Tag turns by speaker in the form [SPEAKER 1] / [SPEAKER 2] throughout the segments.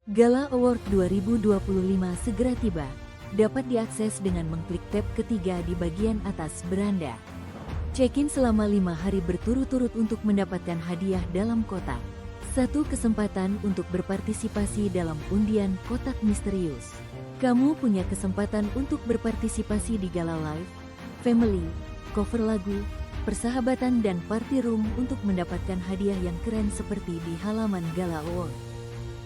[SPEAKER 1] Gala Award 2025 segera tiba. Dapat diakses dengan mengklik tab ketiga di bagian atas beranda. Check-in selama 5 hari berturut-turut untuk mendapatkan hadiah dalam kotak. Satu kesempatan untuk berpartisipasi dalam undian kotak misterius. Kamu punya kesempatan untuk berpartisipasi di Gala Live, Family, cover lagu, persahabatan dan party room untuk mendapatkan hadiah yang keren seperti di halaman Gala Award.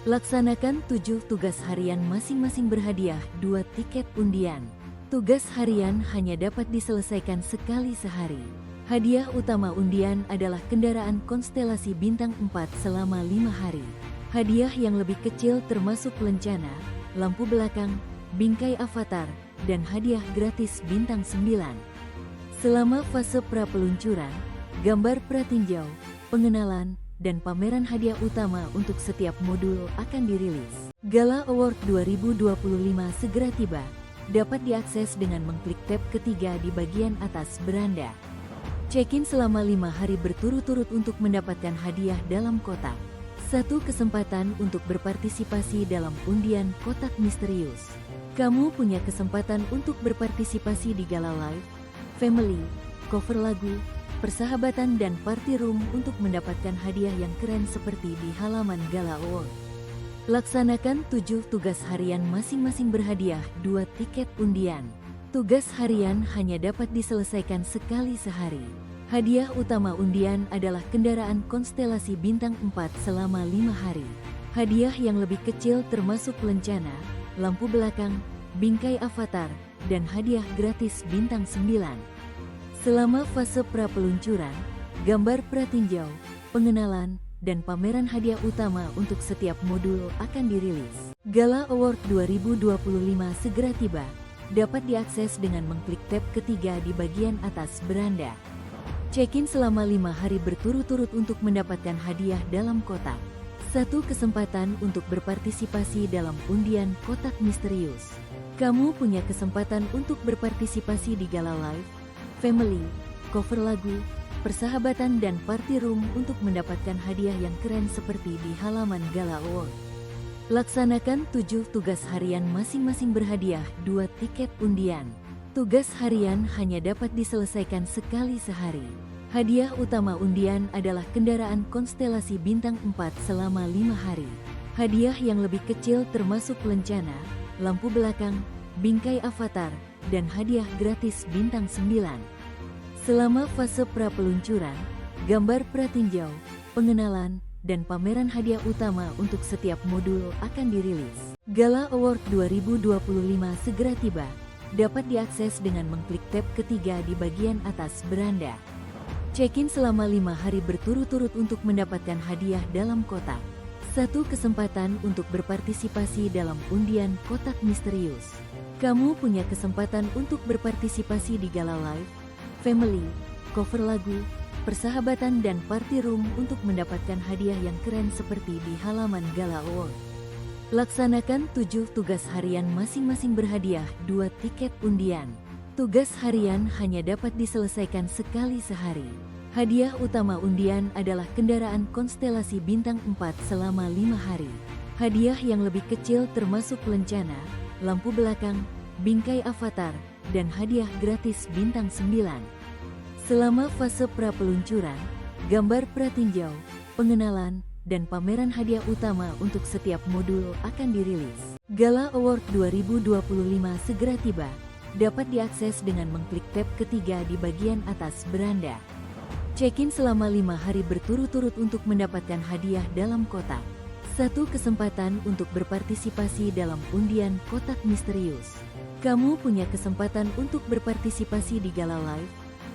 [SPEAKER 1] Laksanakan 7 tugas harian masing-masing berhadiah 2 tiket undian. Tugas harian hanya dapat diselesaikan sekali sehari. Hadiah utama undian adalah kendaraan konstelasi bintang 4 selama 5 hari. Hadiah yang lebih kecil termasuk lencana, lampu belakang, bingkai avatar, dan hadiah gratis bintang 9. Selama fase pra-peluncuran, gambar pratinjau, pengenalan, dan pameran hadiah utama untuk setiap modul akan dirilis. Gala Award 2025 segera tiba. Dapat diakses dengan mengklik tab ketiga di bagian atas beranda. Check-in selama 5 hari berturut-turut untuk mendapatkan hadiah dalam kotak. Satu kesempatan untuk berpartisipasi dalam undian kotak misterius. Kamu punya kesempatan untuk berpartisipasi di Gala Live, Family, cover lagu, persahabatan dan party room untuk mendapatkan hadiah yang keren seperti di halaman Gala Award. Laksanakan 7 tugas harian masing-masing berhadiah 2 tiket undian. Tugas harian hanya dapat diselesaikan sekali sehari. Hadiah utama undian adalah kendaraan konstelasi bintang 4 selama 5 hari. Hadiah yang lebih kecil termasuk lencana, lampu belakang, bingkai avatar, dan hadiah gratis bintang 9. Selama fase pra-peluncuran, gambar pratinjau, pengenalan, dan pameran hadiah utama untuk setiap modul akan dirilis. Gala Award 2025 segera tiba. Dapat diakses dengan mengklik tab ketiga di bagian atas beranda. Check-in selama 5 hari berturut-turut untuk mendapatkan hadiah dalam kotak. Satu kesempatan untuk berpartisipasi dalam undian kotak misterius. Kamu punya kesempatan untuk berpartisipasi di Gala Live, Family, cover lagu, persahabatan dan party room untuk mendapatkan hadiah yang keren seperti di halaman Gala Award. Laksanakan 7 tugas harian masing-masing berhadiah 2 tiket undian. Tugas harian hanya dapat diselesaikan sekali sehari. Hadiah utama undian adalah kendaraan konstelasi bintang 4 selama 5 hari. Hadiah yang lebih kecil termasuk lencana, lampu belakang, bingkai avatar, dan hadiah gratis bintang 9. Selama fase pra-peluncuran, gambar pratinjau, pengenalan, dan pameran hadiah utama untuk setiap modul akan dirilis. Gala Award 2025 segera tiba. Dapat diakses dengan mengklik tab ketiga di bagian atas beranda. Check-in selama 5 hari berturut-turut untuk mendapatkan hadiah dalam kotak. Satu kesempatan untuk berpartisipasi dalam undian kotak misterius. Kamu punya kesempatan untuk berpartisipasi di Gala Live, Family, cover lagu, persahabatan dan party room untuk mendapatkan hadiah yang keren seperti di halaman Gala Award. Laksanakan 7 tugas harian masing-masing berhadiah 2 tiket undian. Tugas harian hanya dapat diselesaikan sekali sehari. Hadiah utama undian adalah kendaraan konstelasi bintang 4 selama 5 hari. Hadiah yang lebih kecil termasuk lencana, lampu belakang, bingkai avatar, dan hadiah gratis bintang 9. Selama fase pra-peluncuran, gambar pratinjau, pengenalan, dan pameran hadiah utama untuk setiap modul akan dirilis. Gala Award 2025 segera tiba. Dapat diakses dengan mengklik tab ketiga di bagian atas beranda. Check-in selama 5 hari berturut-turut untuk mendapatkan hadiah dalam kotak. Satu kesempatan untuk berpartisipasi dalam undian kotak misterius. Kamu punya kesempatan untuk berpartisipasi di Gala Live,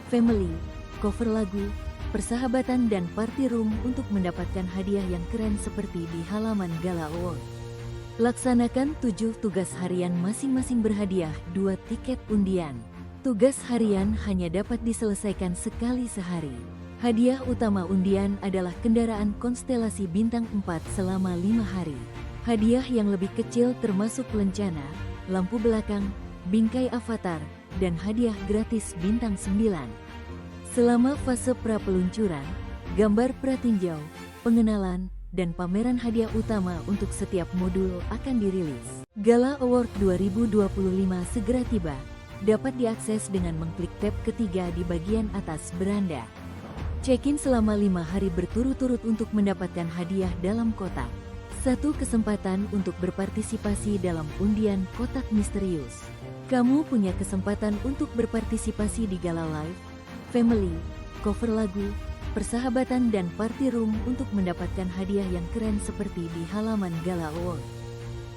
[SPEAKER 1] Family, cover lagu, persahabatan dan party room untuk mendapatkan hadiah yang keren seperti di halaman Gala Award. Laksanakan 7 tugas harian masing-masing berhadiah 2 tiket undian. Tugas harian hanya dapat diselesaikan sekali sehari. Hadiah utama undian adalah kendaraan konstelasi bintang 4 selama 5 hari. Hadiah yang lebih kecil termasuk lencana, lampu belakang, bingkai avatar, dan hadiah gratis bintang 9. Selama fase pra-peluncuran, gambar pratinjau, pengenalan, dan pameran hadiah utama untuk setiap modul akan dirilis. Gala Award 2025 segera tiba. Dapat diakses dengan mengklik tab ketiga di bagian atas beranda. Check-in selama 5 hari berturut-turut untuk mendapatkan hadiah dalam kotak. 1 kesempatan untuk berpartisipasi dalam undian kotak misterius. Kamu punya kesempatan untuk berpartisipasi di Gala Live, Family, cover lagu, persahabatan dan party room untuk mendapatkan hadiah yang keren seperti di halaman Gala Award.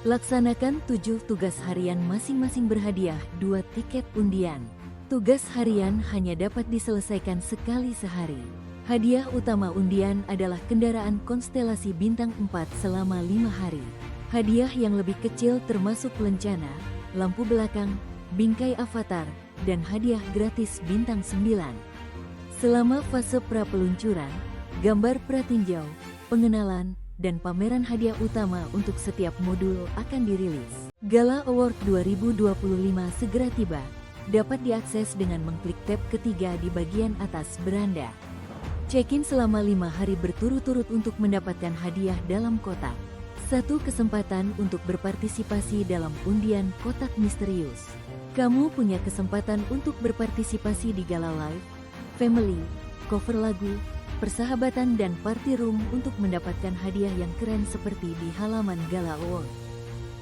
[SPEAKER 1] Laksanakan 7 tugas harian masing-masing berhadiah 2 tiket undian. Tugas harian hanya dapat diselesaikan sekali sehari. Hadiah utama undian adalah kendaraan konstelasi bintang 4 selama 5 hari. Hadiah yang lebih kecil termasuk lencana, lampu belakang, bingkai avatar, dan hadiah gratis bintang 9. Selama fase pra-peluncuran, gambar pratinjau, pengenalan, dan pameran hadiah utama untuk setiap modul akan dirilis. Gala Award 2025 segera tiba. Dapat diakses dengan mengklik tab ketiga di bagian atas beranda. Check-in selama 5 hari berturut-turut untuk mendapatkan hadiah dalam kotak. 1 kesempatan untuk berpartisipasi dalam undian kotak misterius. Kamu punya kesempatan untuk berpartisipasi di Gala Live, Family, cover lagu, persahabatan dan party room untuk mendapatkan hadiah yang keren seperti di halaman Gala Award.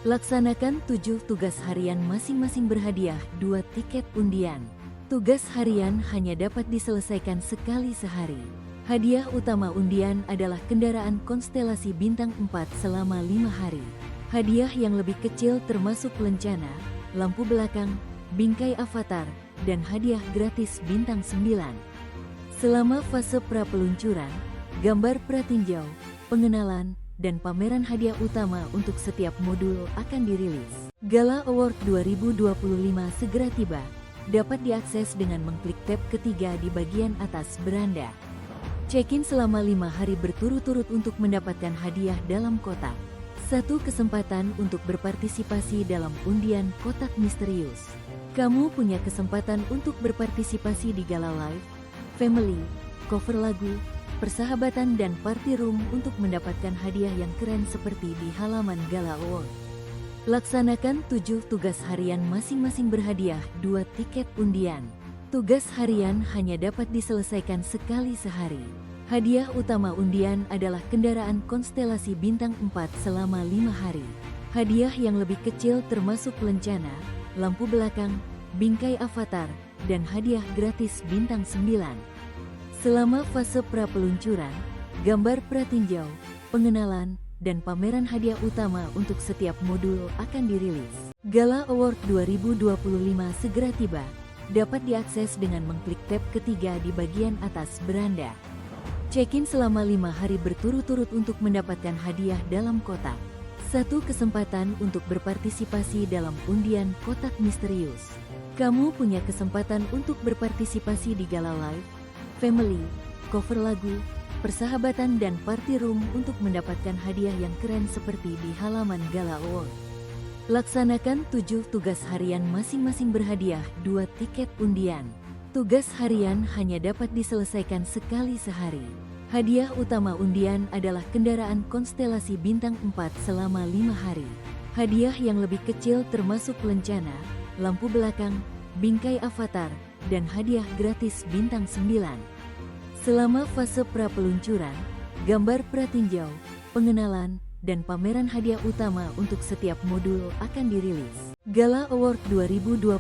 [SPEAKER 1] Laksanakan 7 tugas harian masing-masing berhadiah 2 tiket undian. Tugas harian hanya dapat diselesaikan sekali sehari. Hadiah utama undian adalah kendaraan konstelasi bintang 4 selama 5 hari. Hadiah yang lebih kecil termasuk lencana, lampu belakang, bingkai avatar, dan hadiah gratis bintang 9. Selama fase pra-peluncuran, gambar pratinjau, pengenalan, dan pameran hadiah utama untuk setiap modul akan dirilis. Gala Award 2025 segera tiba. Dapat diakses dengan mengklik tab ketiga di bagian atas beranda. Check-in selama 5 hari berturut-turut untuk mendapatkan hadiah dalam kotak. 1 kesempatan untuk berpartisipasi dalam undian kotak misterius. Kamu punya kesempatan untuk berpartisipasi di Gala Live, Family, cover lagu, persahabatan dan party room untuk mendapatkan hadiah yang keren seperti di halaman Gala Award. Laksanakan 7 tugas harian masing-masing berhadiah 2 tiket undian. Tugas harian hanya dapat diselesaikan sekali sehari. Hadiah utama undian adalah kendaraan konstelasi bintang 4 selama 5 hari. Hadiah yang lebih kecil termasuk lencana, lampu belakang, bingkai avatar, dan hadiah gratis bintang 9. Selama fase pra-peluncuran, gambar pratinjau, pengenalan, dan pameran hadiah utama untuk setiap modul akan dirilis. Gala Award 2025 segera tiba. Dapat diakses dengan mengklik tab ketiga di bagian atas beranda. Check-in selama 5 hari berturut-turut untuk mendapatkan hadiah dalam kotak. 1 kesempatan untuk berpartisipasi dalam undian kotak misterius. Kamu punya kesempatan untuk berpartisipasi di Gala Live, Family, cover lagu, persahabatan dan party room untuk mendapatkan hadiah yang keren seperti di halaman Gala Award. Laksanakan 7 tugas harian masing-masing berhadiah 2 tiket undian. Tugas harian hanya dapat diselesaikan sekali sehari. Hadiah utama undian adalah kendaraan konstelasi bintang 4 selama 5 hari. Hadiah yang lebih kecil termasuk lencana, lampu belakang, bingkai avatar, dan hadiah gratis bintang 9. Selama fase pra-peluncuran, gambar pratinjau, pengenalan, dan pameran hadiah utama untuk setiap modul akan dirilis. Gala Award 2025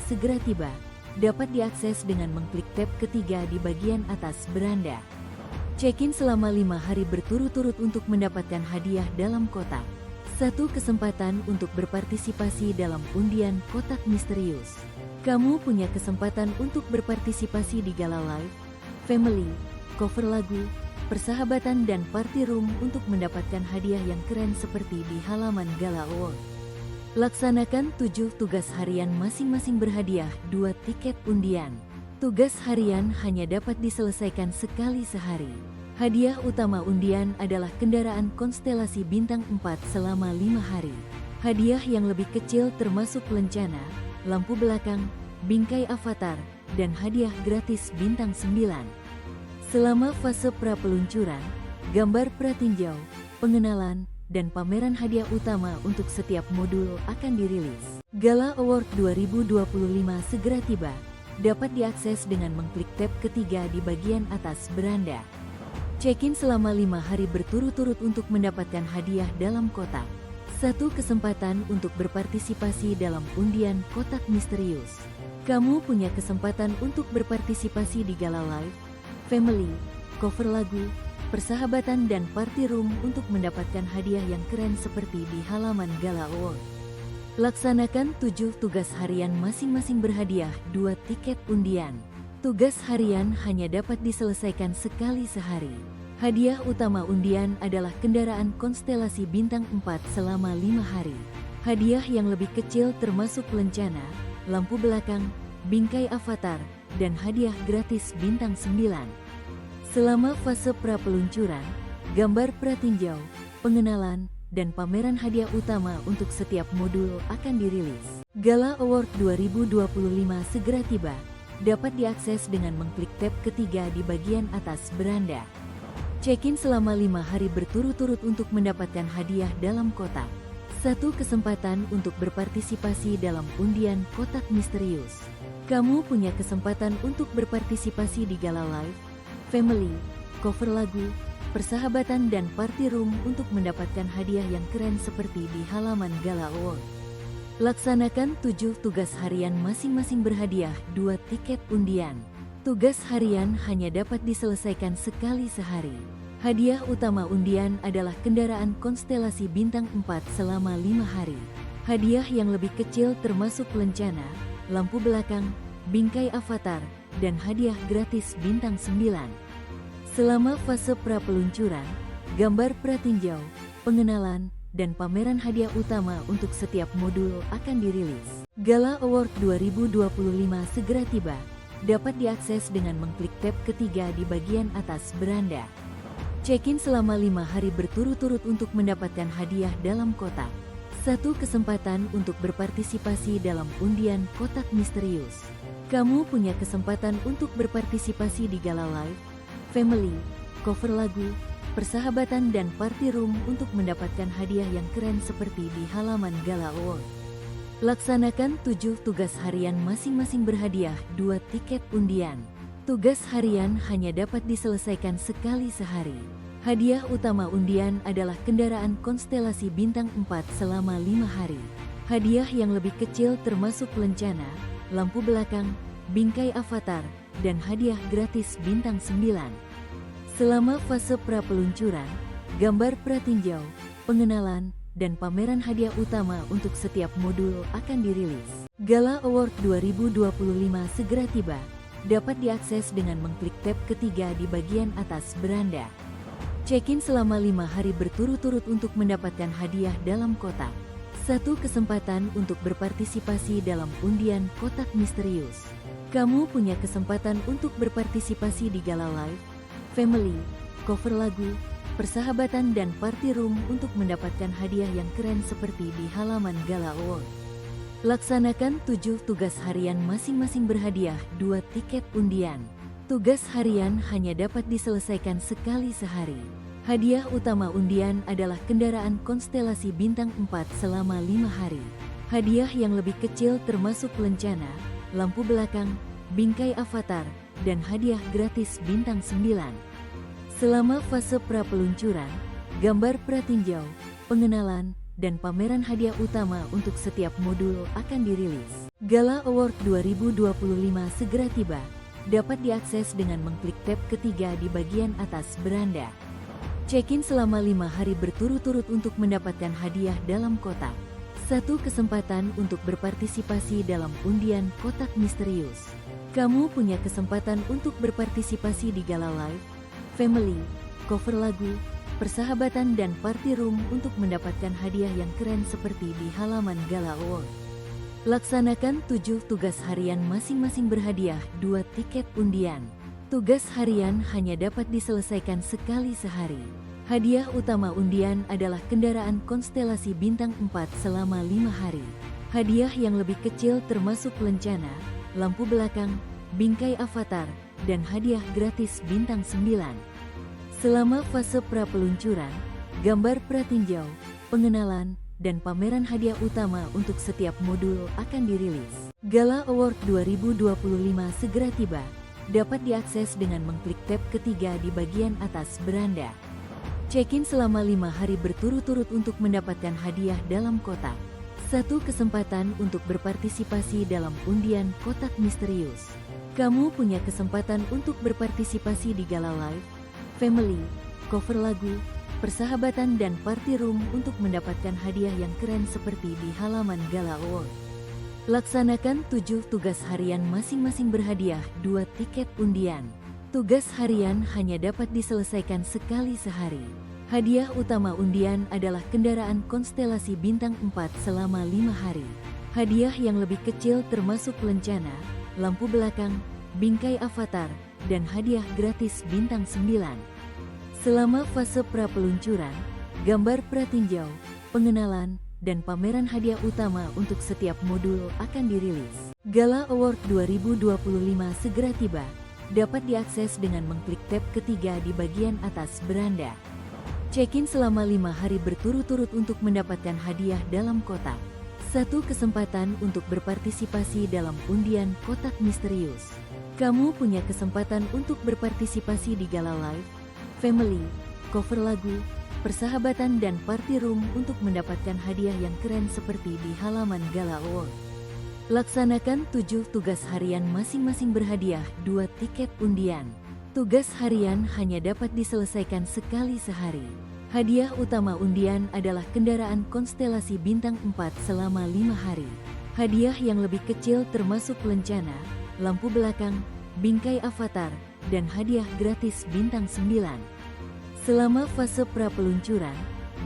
[SPEAKER 1] segera tiba. Dapat diakses dengan mengklik tab ketiga di bagian atas beranda. Check-in selama 5 hari berturut-turut untuk mendapatkan hadiah dalam kotak. 1 kesempatan untuk berpartisipasi dalam undian kotak misterius. Kamu punya kesempatan untuk berpartisipasi di Gala Live, Family, cover lagu, persahabatan dan party room untuk mendapatkan hadiah yang keren seperti di halaman Gala Award. Laksanakan 7 tugas harian masing-masing berhadiah 2 tiket undian. Tugas harian hanya dapat diselesaikan sekali sehari. Hadiah utama undian adalah kendaraan konstelasi bintang 4 selama 5 hari. Hadiah yang lebih kecil termasuk lencana, lampu belakang, bingkai avatar, dan hadiah gratis bintang 9. Selama fase pra-peluncuran, gambar pratinjau, pengenalan, dan pameran hadiah utama untuk setiap modul akan dirilis. Gala Award 2025 segera tiba. Dapat diakses dengan mengklik tab ketiga di bagian atas beranda. Check-in selama 5 hari berturut-turut untuk mendapatkan hadiah dalam kotak. 1 kesempatan untuk berpartisipasi dalam undian kotak misterius. Kamu punya kesempatan untuk berpartisipasi di gala live, family, cover lagu, persahabatan dan party room untuk mendapatkan hadiah yang keren seperti di halaman Gala Award. Laksanakan 7 tugas harian masing-masing berhadiah 2 tiket undian. Tugas harian hanya dapat diselesaikan sekali sehari. Hadiah utama undian adalah kendaraan konstelasi bintang 4 selama 5 hari. Hadiah yang lebih kecil termasuk lencana, lampu belakang, bingkai avatar, dan hadiah gratis bintang 9. Selama fase pra-peluncuran, gambar pratinjau, pengenalan, dan pameran hadiah utama untuk setiap modul akan dirilis. Gala Award 2025 segera tiba. Dapat diakses dengan mengklik tab ketiga di bagian atas beranda. Check-in selama 5 hari berturut-turut untuk mendapatkan hadiah dalam kotak. 1 kesempatan untuk berpartisipasi dalam undian kotak misterius. Kamu punya kesempatan untuk berpartisipasi di gala live, family, cover lagu, persahabatan dan party room untuk mendapatkan hadiah yang keren seperti di halaman Gala Award. Laksanakan 7 tugas harian masing-masing berhadiah 2 tiket undian. Tugas harian hanya dapat diselesaikan sekali sehari. Hadiah utama undian adalah kendaraan konstelasi bintang 4 selama 5 hari. Hadiah yang lebih kecil termasuk lencana, lampu belakang, bingkai avatar, dan hadiah gratis bintang 9. Selama fase pra-peluncuran, gambar pratinjau, pengenalan, dan pameran hadiah utama untuk setiap modul akan dirilis. Gala Award 2025 segera tiba. Dapat diakses dengan mengklik tab ketiga di bagian atas beranda. Check-in selama 5 hari berturut-turut untuk mendapatkan hadiah dalam kotak. 1 kesempatan untuk berpartisipasi dalam undian kotak misterius. Kamu punya kesempatan untuk berpartisipasi di gala live, family, cover lagu, persahabatan dan party room untuk mendapatkan hadiah yang keren seperti di halaman Gala Award. Laksanakan 7 tugas harian masing-masing berhadiah 2 tiket undian. Tugas harian hanya dapat diselesaikan sekali sehari. Hadiah utama undian adalah kendaraan konstelasi bintang 4 selama 5 hari. Hadiah yang lebih kecil termasuk lencana, lampu belakang, bingkai avatar, dan hadiah gratis bintang 9. Selama fase pra-peluncuran, gambar pratinjau, pengenalan, dan pameran hadiah utama untuk setiap modul akan dirilis. Gala Award 2025 segera tiba. Dapat diakses dengan mengklik tab ketiga di bagian atas beranda. Check-in selama 5 hari berturut-turut untuk mendapatkan hadiah dalam kotak. 1 kesempatan untuk berpartisipasi dalam undian kotak misterius. Kamu punya kesempatan untuk berpartisipasi di gala live, family, cover lagu, persahabatan dan party room untuk mendapatkan hadiah yang keren seperti di halaman Gala Award. Laksanakan 7 tugas harian masing-masing berhadiah 2 tiket undian. Tugas harian hanya dapat diselesaikan sekali sehari. Hadiah utama undian adalah kendaraan konstelasi bintang 4 selama 5 hari. Hadiah yang lebih kecil termasuk lencana, lampu belakang, bingkai avatar, dan hadiah gratis bintang 9. Selama fase pra-peluncuran, gambar pratinjau, pengenalan, dan pameran hadiah utama untuk setiap modul akan dirilis. Gala Award 2025 segera tiba. Dapat diakses dengan mengklik tab ketiga di bagian atas beranda. Check-in selama 5 hari berturut-turut untuk mendapatkan hadiah dalam kotak. 1 kesempatan untuk berpartisipasi dalam undian kotak misterius. Kamu punya kesempatan untuk berpartisipasi di gala live, family, cover lagu, persahabatan dan party room untuk mendapatkan hadiah yang keren seperti di halaman Gala Award. Laksanakan 7 tugas harian masing-masing berhadiah 2 tiket undian. Tugas harian hanya dapat diselesaikan sekali sehari. Hadiah utama undian adalah kendaraan konstelasi bintang 4 selama 5 hari. Hadiah yang lebih kecil termasuk lencana, lampu belakang, bingkai avatar, dan hadiah gratis bintang 9. Selama fase pra-peluncuran, gambar pratinjau, pengenalan, dan pameran hadiah utama untuk setiap modul akan dirilis. Gala Award 2025 segera tiba. Dapat diakses dengan mengklik tab ketiga di bagian atas beranda. Check-in selama 5 hari berturut-turut untuk mendapatkan hadiah dalam kotak. 1 kesempatan untuk berpartisipasi dalam undian kotak misterius. Kamu punya kesempatan untuk berpartisipasi di Gala Live, Family, cover lagu, persahabatan dan party room untuk mendapatkan hadiah yang keren seperti di halaman Gala Award. Laksanakan 7 tugas harian masing-masing berhadiah 2 tiket undian. Tugas harian hanya dapat diselesaikan sekali sehari. Hadiah utama undian adalah kendaraan konstelasi bintang 4 selama 5 hari. Hadiah yang lebih kecil termasuk lencana, lampu belakang, bingkai avatar, dan hadiah gratis bintang 9. Selama fase pra-peluncuran, gambar pratinjau, pengenalan, dan pameran hadiah utama untuk setiap modul akan dirilis. Gala Award 2025 segera tiba. Dapat diakses dengan mengklik tab ketiga di bagian atas beranda. Check-in selama 5 hari berturut-turut untuk mendapatkan hadiah dalam kotak. 1 kesempatan untuk berpartisipasi dalam undian kotak misterius. Kamu punya kesempatan untuk berpartisipasi di Gala Live, Family, cover lagu, persahabatan dan party room untuk mendapatkan hadiah yang keren seperti di halaman Gala Award. Laksanakan 7 tugas harian masing-masing berhadiah 2 tiket undian. Tugas harian hanya dapat diselesaikan sekali sehari. Hadiah utama undian adalah kendaraan konstelasi bintang 4 selama 5 hari. Hadiah yang lebih kecil termasuk lencana, lampu belakang, bingkai avatar, dan hadiah gratis bintang 9. Selama fase pra-peluncuran,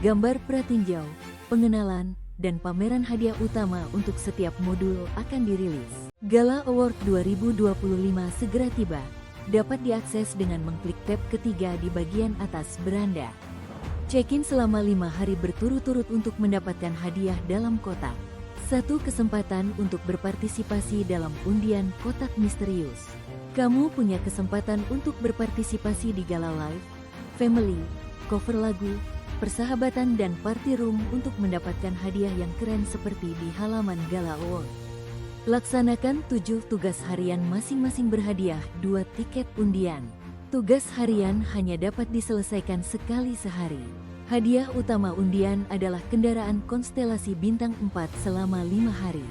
[SPEAKER 1] gambar pratinjau, pengenalan, dan pameran hadiah utama untuk setiap modul akan dirilis. Gala Award 2025 segera tiba. Dapat diakses dengan mengklik tab ketiga di bagian atas beranda. Check-in selama 5 hari berturut-turut untuk mendapatkan hadiah dalam kotak. 1 kesempatan untuk berpartisipasi dalam undian kotak misterius. Kamu punya kesempatan untuk berpartisipasi di Gala Live, Family, cover lagu, persahabatan dan party room untuk mendapatkan hadiah yang keren seperti di halaman Gala Award. Laksanakan 7 tugas harian masing-masing berhadiah 2 tiket undian. Tugas harian hanya dapat diselesaikan sekali sehari. Hadiah utama undian adalah kendaraan konstelasi bintang 4 selama 5 hari.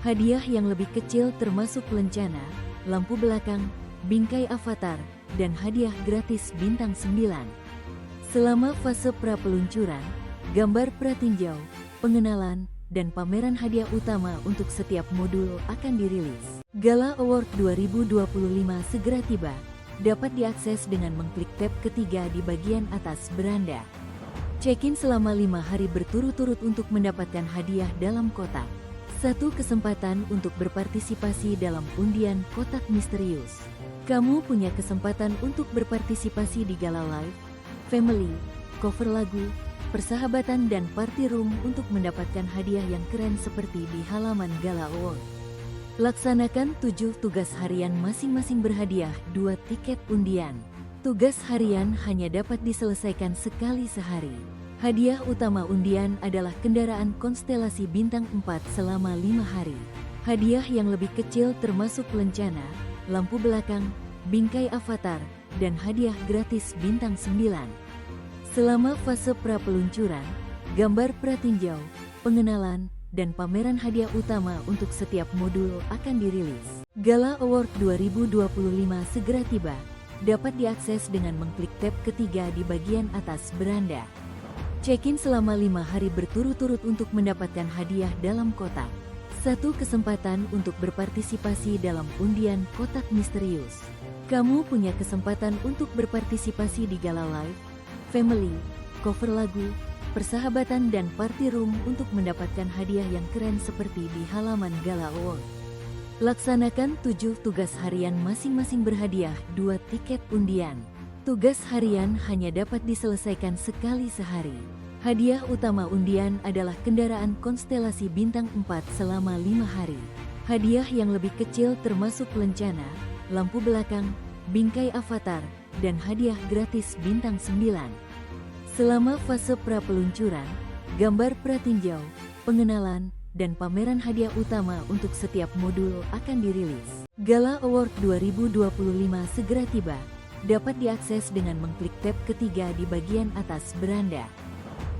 [SPEAKER 1] Hadiah yang lebih kecil termasuk lencana, lampu belakang, bingkai avatar, dan hadiah gratis bintang 9. Selama fase pra-peluncuran, gambar pratinjau, pengenalan, dan pameran hadiah utama untuk setiap modul akan dirilis. Gala Award 2025 segera tiba. Dapat diakses dengan mengklik tab ketiga di bagian atas beranda. Check-in selama 5 hari berturut-turut untuk mendapatkan hadiah dalam kotak. 1 kesempatan untuk berpartisipasi dalam undian kotak misterius. Kamu punya kesempatan untuk berpartisipasi di Gala Live, Family, cover lagu, persahabatan dan party room untuk mendapatkan hadiah yang keren seperti di halaman Gala Award. Laksanakan 7 tugas harian masing-masing berhadiah 2 tiket undian. Tugas harian hanya dapat diselesaikan sekali sehari. Hadiah utama undian adalah kendaraan konstelasi bintang 4 selama 5 hari. Hadiah yang lebih kecil termasuk lencana, lampu belakang, bingkai avatar, dan hadiah gratis bintang 9. Selama fase pra-peluncuran, gambar pratinjau, pengenalan, dan pameran hadiah utama untuk setiap modul akan dirilis. Gala Award 2025 segera tiba. Dapat diakses dengan mengklik tab ketiga di bagian atas beranda. Check-in selama 5 hari berturut-turut untuk mendapatkan hadiah dalam kotak. 1 kesempatan untuk berpartisipasi dalam undian kotak misterius. Kamu punya kesempatan untuk berpartisipasi di Gala Live, Family, cover lagu, persahabatan dan party room untuk mendapatkan hadiah yang keren seperti di halaman Gala Award. Laksanakan 7 tugas harian masing-masing berhadiah 2 tiket undian. Tugas harian hanya dapat diselesaikan sekali sehari. Hadiah utama undian adalah kendaraan konstelasi bintang 4 selama 5 hari. Hadiah yang lebih kecil termasuk lencana, lampu belakang, bingkai avatar, dan hadiah gratis bintang 9. Selama fase pra-peluncuran, gambar pratinjau, pengenalan, dan pameran hadiah utama untuk setiap modul akan dirilis. Gala Award 2025 segera tiba. Dapat diakses dengan mengklik tab ketiga di bagian atas beranda.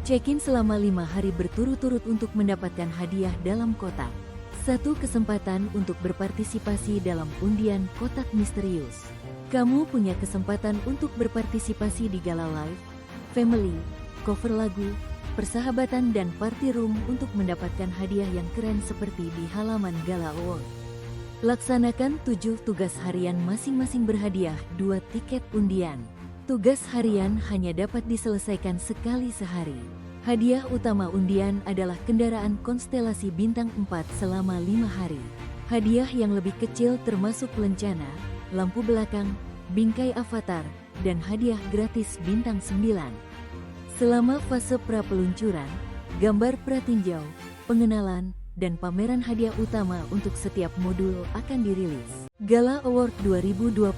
[SPEAKER 1] Check-in selama 5 hari berturut-turut untuk mendapatkan hadiah dalam kotak. 1 kesempatan untuk berpartisipasi dalam undian kotak misterius. Kamu punya kesempatan untuk berpartisipasi di Gala Live, Family, cover lagu, persahabatan dan party room untuk mendapatkan hadiah yang keren seperti di halaman Gala Award. Laksanakan 7 tugas harian masing-masing berhadiah 2 tiket undian. Tugas harian hanya dapat diselesaikan sekali sehari. Hadiah utama undian adalah kendaraan konstelasi bintang 4 selama 5 hari. Hadiah yang lebih kecil termasuk lencana, lampu belakang, bingkai avatar, dan hadiah gratis bintang 9. Selama fase pra-peluncuran, gambar pratinjau, pengenalan, dan pameran hadiah utama untuk setiap modul akan dirilis. Gala Award 2025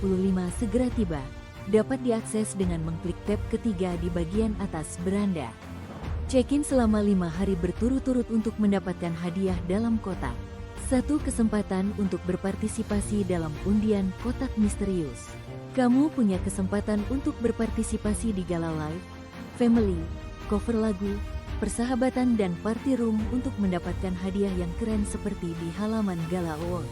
[SPEAKER 1] segera tiba. Dapat diakses dengan mengklik tab ketiga di bagian atas beranda. Check-in selama 5 hari berturut-turut untuk mendapatkan hadiah dalam kotak. 1 kesempatan untuk berpartisipasi dalam undian kotak misterius. Kamu punya kesempatan untuk berpartisipasi di Gala Live, Family, cover lagu, persahabatan dan party room untuk mendapatkan hadiah yang keren seperti di halaman Gala Award.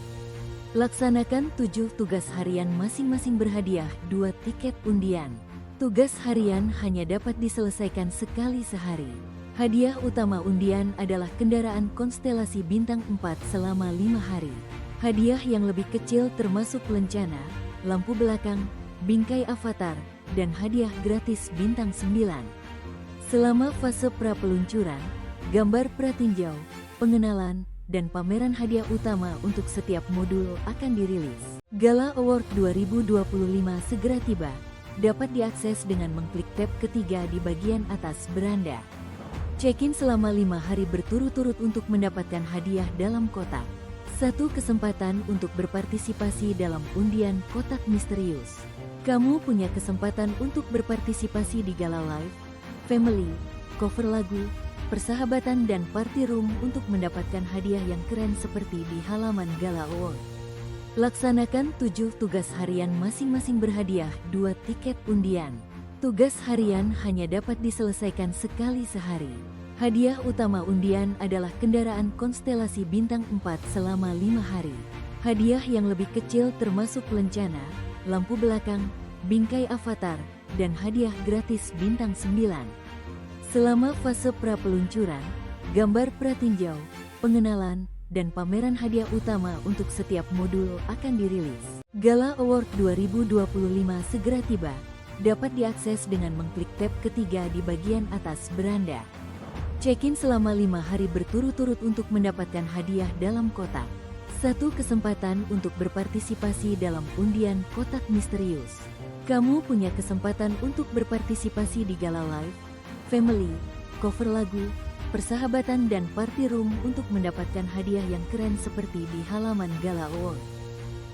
[SPEAKER 1] Laksanakan 7 tugas harian masing-masing berhadiah 2 tiket undian. Tugas harian hanya dapat diselesaikan sekali sehari. Hadiah utama undian adalah kendaraan konstelasi bintang 4 selama 5 hari. Hadiah yang lebih kecil termasuk lencana, lampu belakang, bingkai avatar, dan hadiah gratis bintang 9. Selama fase pra-peluncuran, gambar pratinjau, pengenalan, dan pameran hadiah utama untuk setiap modul akan dirilis. Gala Award 2025 segera tiba. Dapat diakses dengan mengklik tab ketiga di bagian atas beranda. Check-in selama 5 hari berturut-turut untuk mendapatkan hadiah dalam kotak. 1 kesempatan untuk berpartisipasi dalam undian kotak misterius. Kamu punya kesempatan untuk berpartisipasi di Gala Live, Family, cover lagu, persahabatan dan party room untuk mendapatkan hadiah yang keren seperti di halaman Gala Award. Laksanakan 7 tugas harian masing-masing berhadiah 2 tiket undian. Tugas harian hanya dapat diselesaikan sekali sehari. Hadiah utama undian adalah kendaraan konstelasi bintang 4 selama 5 hari. Hadiah yang lebih kecil termasuk lencana, lampu belakang, bingkai avatar, dan hadiah gratis bintang 9. Selama fase pra-peluncuran, gambar pratinjau, pengenalan, dan pameran hadiah utama untuk setiap modul akan dirilis. Gala Award 2025 segera tiba. Dapat diakses dengan mengklik tab ketiga di bagian atas beranda. Check-in selama 5 hari berturut-turut untuk mendapatkan hadiah dalam kotak. 1 kesempatan untuk berpartisipasi dalam undian kotak misterius. Kamu punya kesempatan untuk berpartisipasi di Gala Live, Family, cover lagu, persahabatan dan party room untuk mendapatkan hadiah yang keren seperti di halaman Gala Award.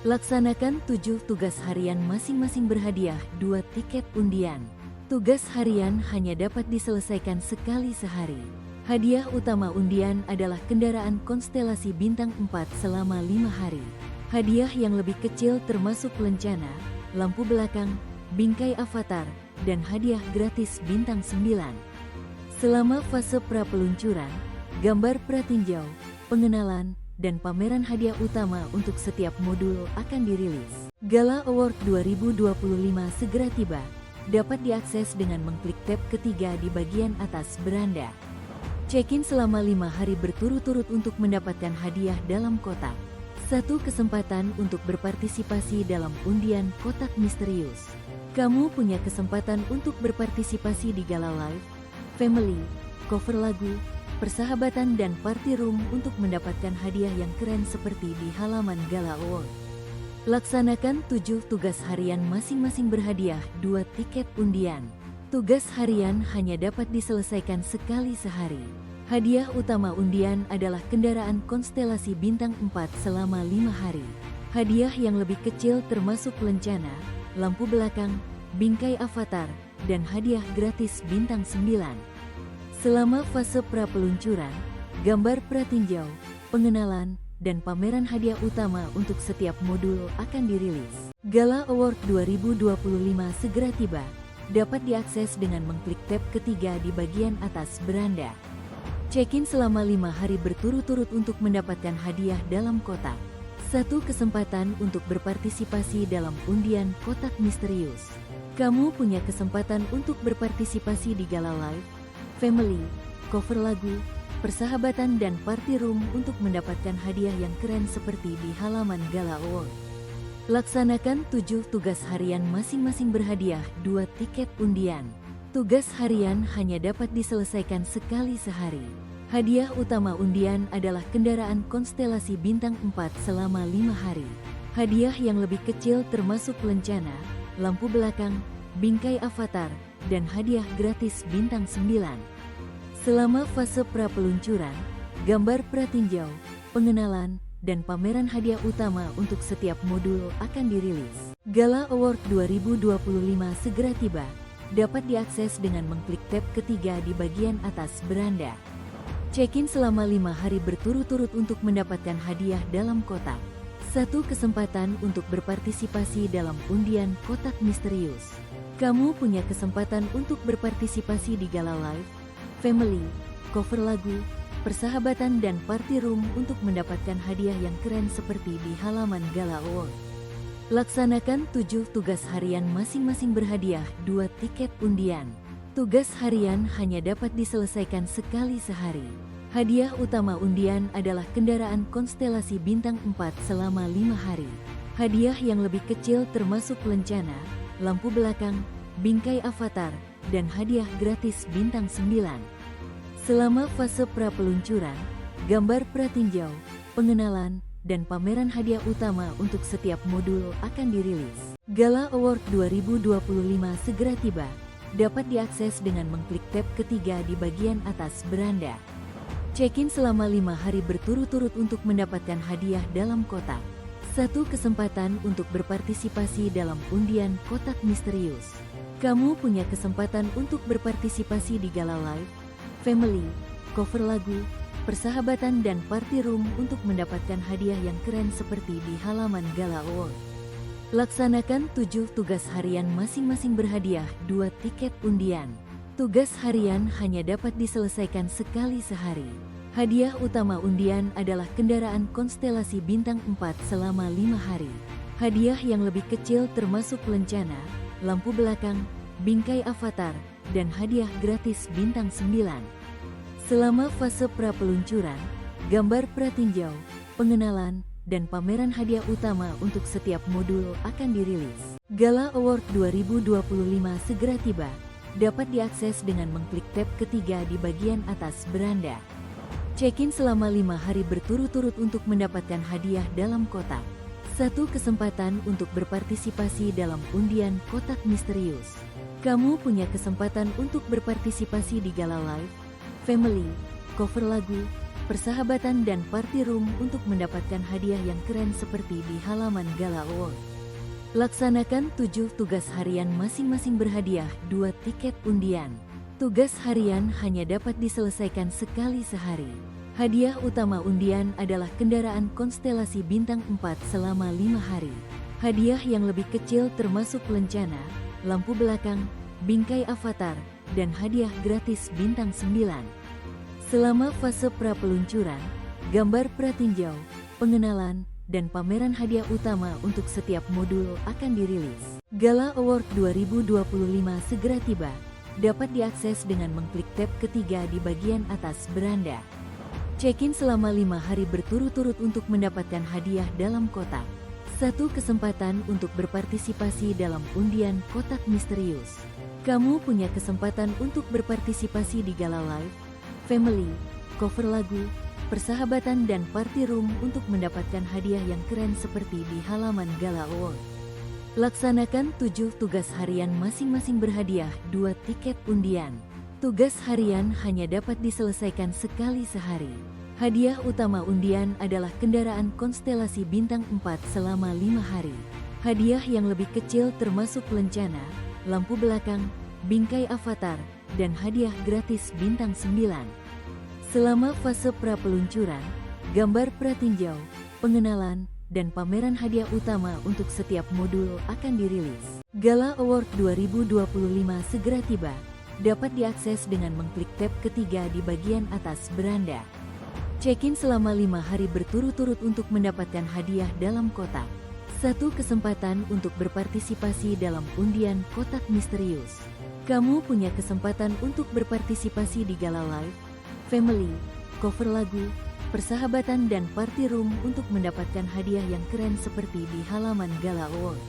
[SPEAKER 1] Laksanakan 7 tugas harian masing-masing berhadiah 2 tiket undian. Tugas harian hanya dapat diselesaikan sekali sehari. Hadiah utama undian adalah kendaraan konstelasi bintang 4 selama 5 hari. Hadiah yang lebih kecil termasuk lencana, lampu belakang, bingkai avatar, dan hadiah gratis bintang 9. Selama fase pra-peluncuran, gambar pratinjau, pengenalan, dan pameran hadiah utama untuk setiap modul akan dirilis. Gala Award 2025 segera tiba. Dapat diakses dengan mengklik tab ketiga di bagian atas beranda. Check-in selama 5 hari berturut-turut untuk mendapatkan hadiah dalam kotak. 1 kesempatan untuk berpartisipasi dalam undian kotak misterius. Kamu punya kesempatan untuk berpartisipasi di Gala Live, Family, cover lagu, persahabatan dan party room untuk mendapatkan hadiah yang keren seperti di halaman Gala Award. Laksanakan 7 tugas harian masing-masing berhadiah 2 tiket undian. Tugas harian hanya dapat diselesaikan sekali sehari. Hadiah utama undian adalah kendaraan konstelasi bintang 4 selama 5 hari. Hadiah yang lebih kecil termasuk lencana, lampu belakang, bingkai avatar, dan hadiah gratis bintang 9. Selama fase pra-peluncuran, gambar pratinjau, pengenalan, dan pameran hadiah utama untuk setiap modul akan dirilis. Gala Award 2025 segera tiba, dapat diakses dengan mengklik tab ketiga di bagian atas beranda. Check-in selama 5 hari berturut-turut untuk mendapatkan hadiah dalam kotak. 1 kesempatan untuk berpartisipasi dalam undian kotak misterius. Kamu punya kesempatan untuk berpartisipasi di Gala Live, Family, cover lagu, persahabatan dan party room untuk mendapatkan hadiah yang keren seperti di halaman Gala Award. Laksanakan 7 tugas harian masing-masing berhadiah 2 tiket undian. Tugas harian hanya dapat diselesaikan sekali sehari. Hadiah utama undian adalah kendaraan konstelasi bintang 4 selama 5 hari. Hadiah yang lebih kecil termasuk lencana, lampu belakang, bingkai avatar, dan hadiah gratis bintang 9. Selama fase pra-peluncuran, gambar pratinjau, pengenalan, dan pameran hadiah utama untuk setiap modul akan dirilis. Gala Award 2025 segera tiba, dapat diakses dengan mengklik tab ketiga di bagian atas beranda. Check-in selama 5 hari berturut-turut untuk mendapatkan hadiah dalam kotak. 1 kesempatan untuk berpartisipasi dalam undian kotak misterius. Kamu punya kesempatan untuk berpartisipasi di Gala Live, Family, cover lagu, persahabatan dan party room untuk mendapatkan hadiah yang keren seperti di halaman Gala Award. Laksanakan 7 tugas harian masing-masing berhadiah 2 tiket undian. Tugas harian hanya dapat diselesaikan sekali sehari. Hadiah utama undian adalah kendaraan konstelasi bintang 4 selama 5 hari. Hadiah yang lebih kecil termasuk lencana, lampu belakang, bingkai avatar, dan hadiah gratis bintang 9. Selama fase pra-peluncuran, gambar pratinjau, pengenalan, dan pameran hadiah utama untuk setiap modul akan dirilis. Gala Award 2025 segera tiba, dapat diakses dengan mengklik tab ketiga di bagian atas beranda. Check-in selama 5 hari berturut-turut untuk mendapatkan hadiah dalam kotak. 1 kesempatan untuk berpartisipasi dalam undian kotak misterius. Kamu punya kesempatan untuk berpartisipasi di Gala Live, Family, cover lagu, persahabatan dan party room untuk mendapatkan hadiah yang keren seperti di halaman Gala Award. Laksanakan 7 tugas harian masing-masing berhadiah 2 tiket undian. Tugas harian hanya dapat diselesaikan sekali sehari. Hadiah utama undian adalah kendaraan konstelasi bintang 4 selama 5 hari. Hadiah yang lebih kecil termasuk lencana, lampu belakang, bingkai avatar, dan hadiah gratis bintang 9. Selama fase pra-peluncuran, gambar pratinjau, pengenalan, dan pameran hadiah utama untuk setiap modul akan dirilis. Gala Award 2025 segera tiba, dapat diakses dengan mengklik tab ketiga di bagian atas beranda. Check-in selama 5 hari berturut-turut untuk mendapatkan hadiah dalam kotak. 1 kesempatan untuk berpartisipasi dalam undian kotak misterius. Kamu punya kesempatan untuk berpartisipasi di Gala Live, Family, cover lagu, persahabatan dan party room untuk mendapatkan hadiah yang keren seperti di halaman Gala Award. Laksanakan 7 tugas harian masing-masing berhadiah 2 tiket undian. Tugas harian hanya dapat diselesaikan sekali sehari. Hadiah utama undian adalah kendaraan konstelasi bintang 4 selama 5 hari. Hadiah yang lebih kecil termasuk lencana, lampu belakang, bingkai avatar, dan hadiah gratis bintang 9. Selama fase pra-peluncuran, gambar pratinjau, pengenalan, dan pameran hadiah utama untuk setiap modul akan dirilis. Gala Award 2025 segera tiba, dapat diakses dengan mengklik tab ketiga di bagian atas beranda. Check-in selama 5 hari berturut-turut untuk mendapatkan hadiah dalam kotak. 1 kesempatan untuk berpartisipasi dalam undian kotak misterius. Kamu punya kesempatan untuk berpartisipasi di Gala Live, Family, cover lagu, persahabatan dan party room untuk mendapatkan hadiah yang keren seperti di halaman Gala Award. Laksanakan 7 tugas harian masing-masing berhadiah 2 tiket undian. Tugas harian hanya dapat diselesaikan sekali sehari. Hadiah utama undian adalah kendaraan konstelasi bintang 4 selama 5 hari. Hadiah yang lebih kecil termasuk lencana, lampu belakang, bingkai avatar, dan hadiah gratis bintang 9. Selama fase pra-peluncuran, gambar pratinjau, pengenalan, dan pameran hadiah utama untuk setiap modul akan dirilis. Gala Award 2025 segera tiba, dapat diakses dengan mengklik tab ketiga di bagian atas beranda. Check-in selama 5 hari berturut-turut untuk mendapatkan hadiah dalam kotak. 1 kesempatan untuk berpartisipasi dalam undian kotak misterius. Kamu punya kesempatan untuk berpartisipasi di gala live, family, cover lagu, persahabatan dan party room untuk mendapatkan hadiah yang keren seperti di halaman Gala Award.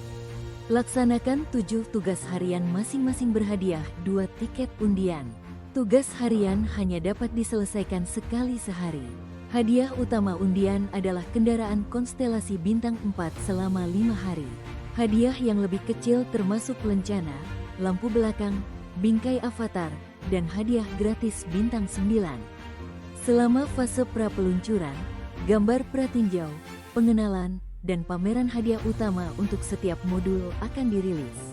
[SPEAKER 1] Laksanakan 7 tugas harian masing-masing berhadiah 2 tiket undian. Tugas harian hanya dapat diselesaikan sekali sehari. Hadiah utama undian adalah kendaraan konstelasi bintang 4 selama 5 hari. Hadiah yang lebih kecil termasuk lencana, lampu belakang, bingkai avatar, dan hadiah gratis bintang 9. Selama fase pra-peluncuran, gambar pratinjau, pengenalan, dan pameran hadiah utama untuk setiap modul akan dirilis.